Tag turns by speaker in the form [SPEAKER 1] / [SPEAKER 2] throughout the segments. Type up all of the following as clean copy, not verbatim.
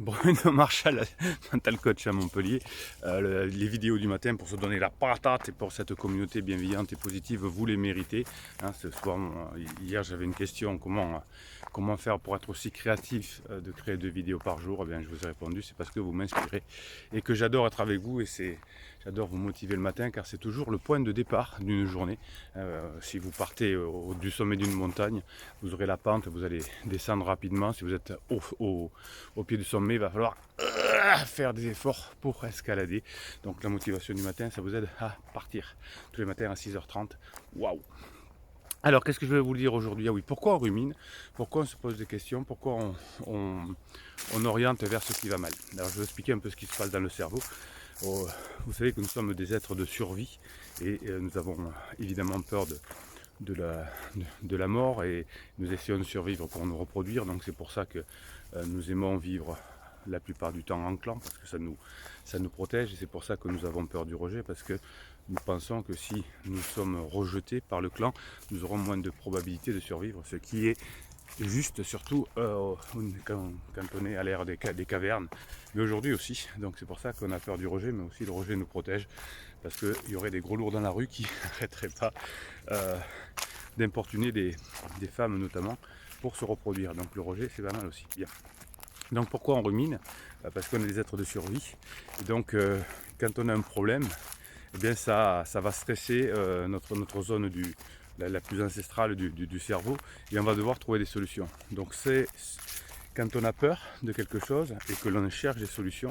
[SPEAKER 1] Bruno Marchal, mental coach à Montpellier. Les vidéos du matin pour se donner la patate et pour cette communauté bienveillante et positive, vous les méritez. Hein, ce soir, hier j'avais une question, comment faire pour être aussi créatif de créer 2 vidéos par jour. Eh bien, je vous ai répondu, c'est parce que vous m'inspirez et que j'adore être avec vous et j'adore vous motiver le matin car c'est toujours le point de départ d'une journée. Si vous partez du sommet d'une montagne, vous aurez la pente, vous allez descendre rapidement. Si vous êtes au pied du sommet, il va falloir faire des efforts pour escalader. Donc la motivation du matin, ça vous aide à partir tous les matins à 6h30. Waouh! Alors, qu'est-ce que je vais vous dire aujourd'hui? Ah oui, pourquoi on rumine? Pourquoi on se pose des questions? Pourquoi on oriente vers ce qui va mal? Alors, je vais expliquer un peu ce qui se passe dans le cerveau. Vous savez que nous sommes des êtres de survie et nous avons évidemment peur de la mort et nous essayons de survivre pour nous reproduire. Donc, c'est pour ça que nous aimons vivre la plupart du temps en clan parce que ça nous protège et c'est pour ça que nous avons peur du rejet parce que nous pensons que si nous sommes rejetés par le clan, nous aurons moins de probabilité de survivre, ce qui est juste surtout quand on est à l'ère des cavernes, mais aujourd'hui aussi. Donc c'est pour ça qu'on a peur du rejet, mais aussi le rejet nous protège parce qu'il y aurait des gros lourds dans la rue qui n'arrêteraient pas d'importuner des femmes notamment pour se reproduire. Donc le rejet c'est pas mal aussi. Bien. Donc pourquoi on rumine? Parce qu'on est des êtres de survie. Et donc quand on a un problème, eh bien ça va stresser notre zone la plus ancestrale du cerveau et on va devoir trouver des solutions. Donc c'est quand on a peur de quelque chose et que l'on cherche des solutions,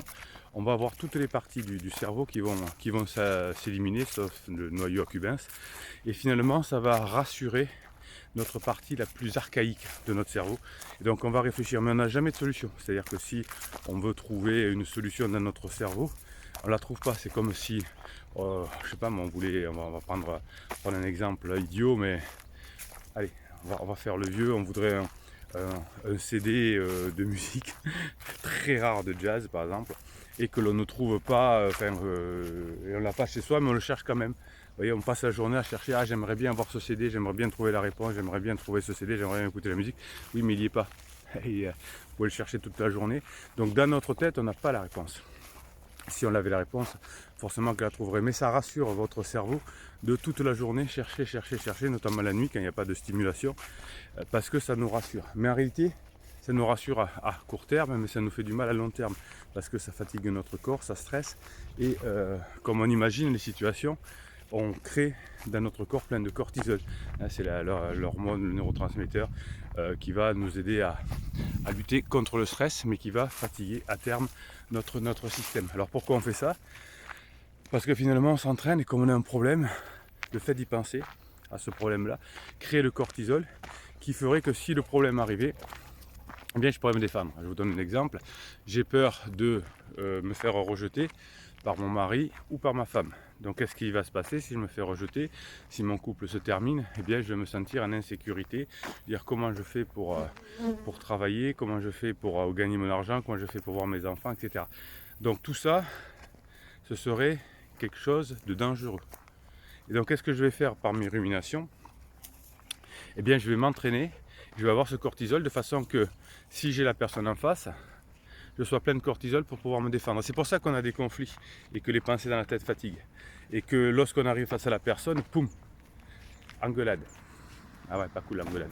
[SPEAKER 1] on va avoir toutes les parties du cerveau qui vont s'éliminer, sauf le noyau accumbens. Et finalement, ça va rassurer notre partie la plus archaïque de notre cerveau. Et donc on va réfléchir, mais on n'a jamais de solution. C'est-à-dire que si on veut trouver une solution dans notre cerveau, on ne la trouve pas. C'est comme si, je sais pas, on va prendre un exemple idiot, mais allez, on va faire le vieux, on voudrait un CD de musique très rare de jazz par exemple, et que l'on ne trouve pas, et on l'a pas chez soi, mais on le cherche quand même. Vous voyez, on passe la journée à chercher, ah j'aimerais bien avoir ce CD, j'aimerais bien trouver la réponse, j'aimerais bien trouver ce CD, j'aimerais bien écouter la musique. Oui, mais il n'y est pas. Et, vous pouvez le chercher toute la journée. Donc dans notre tête, on n'a pas la réponse. Si on avait la réponse, forcément qu'elle la trouverait. Mais ça rassure votre cerveau de toute la journée chercher, notamment la nuit quand il n'y a pas de stimulation, parce que ça nous rassure. Mais en réalité, ça nous rassure à court terme, mais ça nous fait du mal à long terme, parce que ça fatigue notre corps, ça stresse, et comme on imagine les situations, on crée dans notre corps plein de cortisol. C'est l'hormone, le neurotransmetteur qui va nous aider à lutter contre le stress, mais qui va fatiguer à terme notre système. Alors pourquoi on fait ça? Parce que finalement on s'entraîne et comme on a un problème, le fait d'y penser à ce problème-là crée le cortisol qui ferait que si le problème arrivait, eh bien je pourrais me défendre. Je vous donne un exemple. J'ai peur de me faire rejeter par mon mari ou par ma femme. Donc qu'est-ce qui va se passer si je me fais rejeter? Si mon couple se termine, eh bien je vais me sentir en insécurité. Dire comment je fais pour travailler, comment je fais pour gagner mon argent, comment je fais pour voir mes enfants, etc. Donc tout ça, ce serait quelque chose de dangereux. Et donc qu'est-ce que je vais faire par mes ruminations? Eh bien je vais m'entraîner, je vais avoir ce cortisol de façon que si j'ai la personne en face, je sois plein de cortisol pour pouvoir me défendre. C'est pour ça qu'on a des conflits et que les pensées dans la tête fatiguent. Et que lorsqu'on arrive face à la personne, poum, engueulade. Ah ouais, pas cool l'engueulade.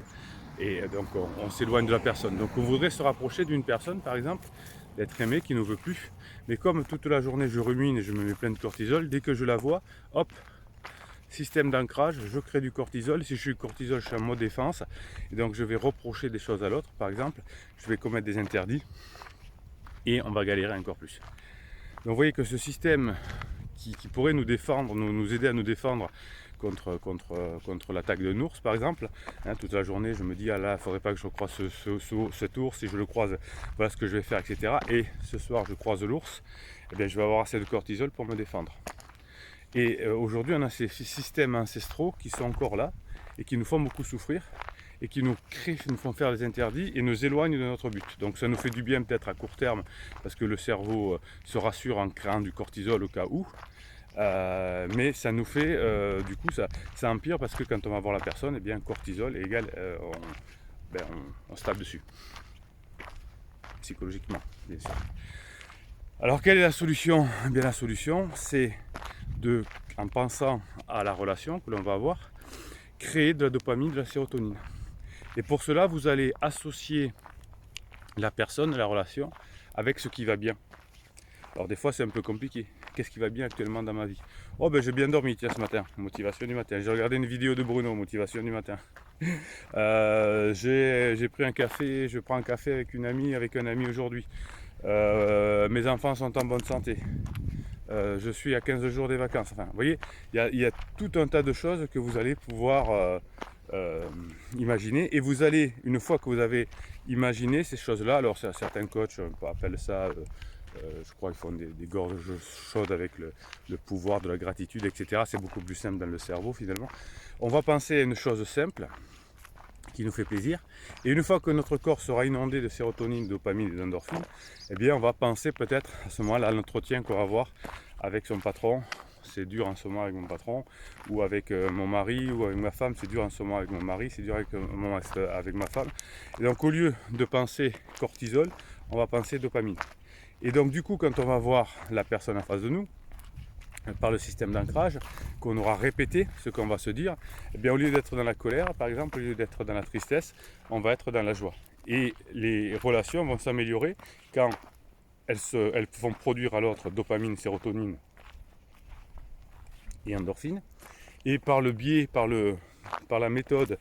[SPEAKER 1] Et donc on s'éloigne de la personne. Donc on voudrait se rapprocher d'une personne, par exemple, d'être aimé, qui ne veut plus. Mais comme toute la journée je rumine et je me mets plein de cortisol, dès que je la vois, hop, système d'ancrage, je crée du cortisol. Si je suis cortisol, je suis en mode défense. Et donc je vais reprocher des choses à l'autre, par exemple. Je vais commettre des interdits. Et on va galérer encore plus. Donc vous voyez que ce système qui pourrait nous défendre, nous aider à nous défendre contre l'attaque d'un ours par exemple, hein, toute la journée je me dis ah là il ne faudrait pas que je croise cet ours, si je le croise voilà ce que je vais faire, etc. Et ce soir je croise l'ours, eh bien je vais avoir assez de cortisol pour me défendre. Et aujourd'hui on a ces systèmes ancestraux qui sont encore là et qui nous font beaucoup souffrir et qui nous font faire des interdits et nous éloignent de notre but. Donc ça nous fait du bien peut-être à court terme parce que le cerveau se rassure en créant du cortisol au cas où, mais ça nous fait, du coup ça empire parce que quand on va voir la personne, eh bien cortisol est égal, on se tape dessus. psychologiquement, bien sûr. Alors quelle est la solution? Eh bien la solution, c'est de, en pensant à la relation que l'on va avoir, créer de la dopamine, de la sérotonine. Et pour cela, vous allez associer la personne, la relation, avec ce qui va bien. Alors des fois c'est un peu compliqué. Qu'est-ce qui va bien actuellement dans ma vie? Oh ben j'ai bien dormi tiens ce matin, motivation du matin. J'ai regardé une vidéo de Bruno, motivation du matin. J'ai pris un café, je prends un café avec une amie, avec un ami aujourd'hui. Mes enfants sont en bonne santé. Je suis à 15 jours des vacances. Enfin, vous voyez, il y a tout un tas de choses que vous allez pouvoir imaginer. Et vous allez, une fois que vous avez imaginé ces choses-là, alors certains coachs appellent ça, je crois qu'ils font des gorges chaudes avec le pouvoir de la gratitude, etc. C'est beaucoup plus simple dans le cerveau finalement. On va penser à une chose simple qui nous fait plaisir. Et une fois que notre corps sera inondé de sérotonine, de dopamine et d'endorphine, eh bien on va penser peut-être à ce moment-là à l'entretien qu'on va avoir avec son patron. C'est dur en ce moment avec mon patron, ou avec mon mari, ou avec ma femme. C'est dur en ce moment avec mon mari, c'est dur avec ma femme. Et donc au lieu de penser cortisol, on va penser dopamine. Et donc du coup, quand on va voir la personne en face de nous, par le système d'ancrage, qu'on aura répété ce qu'on va se dire, eh bien, au lieu d'être dans la colère, par exemple, au lieu d'être dans la tristesse, on va être dans la joie. Et les relations vont s'améliorer quand elles vont produire à l'autre dopamine, sérotonine et endorphine. Et par le biais, par la méthode,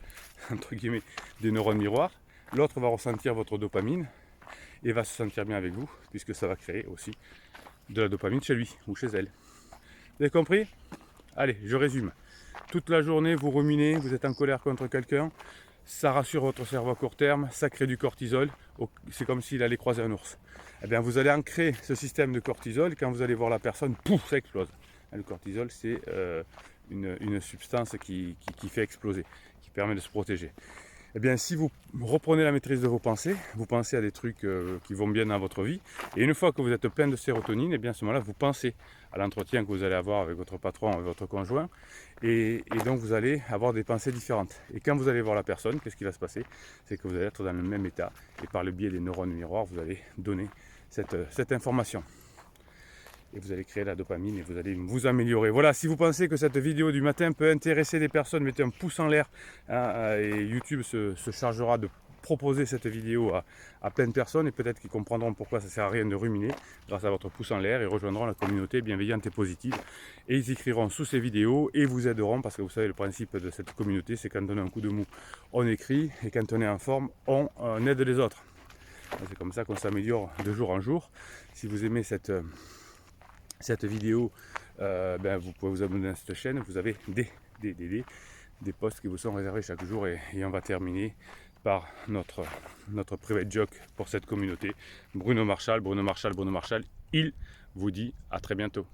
[SPEAKER 1] entre guillemets, des neurones miroirs, l'autre va ressentir votre dopamine et va se sentir bien avec vous, puisque ça va créer aussi de la dopamine chez lui ou chez elle. Vous avez compris? Allez, je résume. Toute la journée, vous ruminez, vous êtes en colère contre quelqu'un, ça rassure votre cerveau à court terme, ça crée du cortisol, c'est comme s'il allait croiser un ours. Eh bien, vous allez ancrer ce système de cortisol, quand vous allez voir la personne, pouf, ça explose. Le cortisol, c'est une substance qui fait exploser, qui permet de se protéger. Eh bien, si vous reprenez la maîtrise de vos pensées, vous pensez à des trucs qui vont bien dans votre vie, et une fois que vous êtes plein de sérotonine, eh bien à ce moment-là, vous pensez à l'entretien que vous allez avoir avec votre patron, avec votre conjoint, et donc vous allez avoir des pensées différentes. Et quand vous allez voir la personne, qu'est-ce qui va se passer? C'est que vous allez être dans le même état, et par le biais des neurones miroirs, vous allez donner cette information. Et vous allez créer la dopamine et vous allez vous améliorer. Voilà, si vous pensez que cette vidéo du matin peut intéresser des personnes, mettez un pouce en l'air, hein, et YouTube se chargera de proposer cette vidéo à plein de personnes et peut-être qu'ils comprendront pourquoi ça ne sert à rien de ruminer grâce à votre pouce en l'air et rejoindront la communauté bienveillante et positive. Et ils écriront sous ces vidéos et vous aideront parce que vous savez le principe de cette communauté, c'est quand on a un coup de mou, on écrit et quand on est en forme, on aide les autres. C'est comme ça qu'on s'améliore de jour en jour. Si vous aimez cette vidéo, vous pouvez vous abonner à cette chaîne. Vous avez des posts qui vous sont réservés chaque jour et on va terminer par notre private joke pour cette communauté. Bruno Marchal, il vous dit à très bientôt.